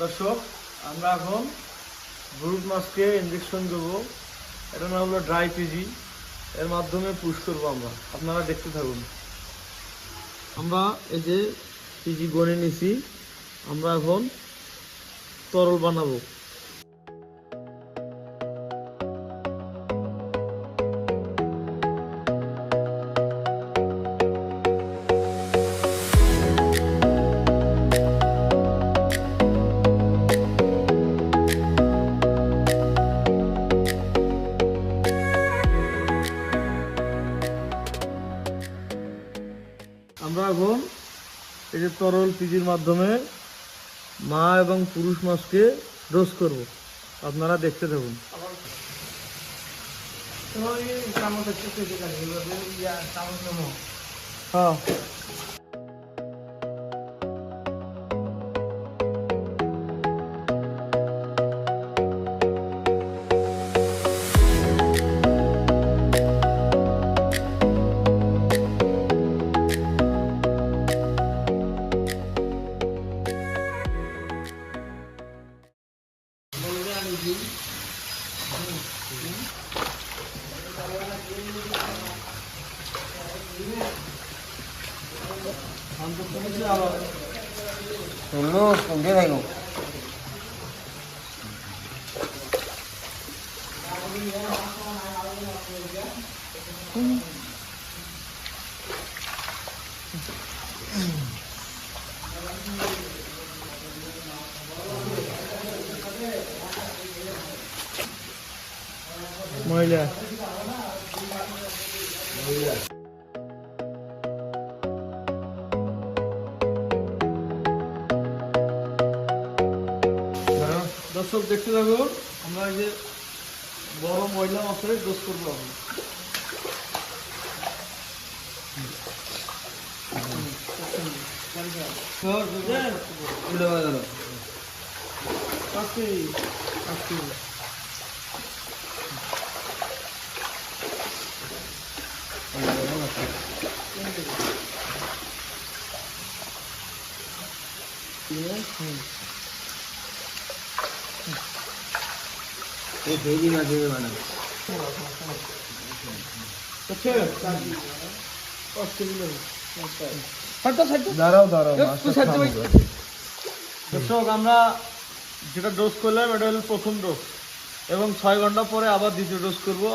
দর্শক, আমরা এখন ব্রুড মাছকে ইনজেকশন দেবো। এটা নাম হলো ড্রাই পিজি। এর মাধ্যমে পুশ করবো আমরা, আপনারা দেখতে থাকুন। আমরা এই যে পিজি গনে নিছি, আমরা এখন তরল বানাবো। আমরা এখন এই যে তরল পিজির মাধ্যমে মা এবং পুরুষ মাছকে ডোজ করব, আপনারা দেখতে থাকুন। হ্যাঁ, Lulus, không biết hay không? মহিলা দর্শক দেখতে থাকুন। আমরা এই যে বড় মহিলা মাছের ডোজ করবো এখন। ये भेजी ना देवे बना दाঁড়াও দর্শক, আমরা যেটা ডোজ করলাম এটা হলো প্রথম ডোজ, এবং 6 ঘন্টা পরে আবার দ্বিতীয় ডোজ করবো।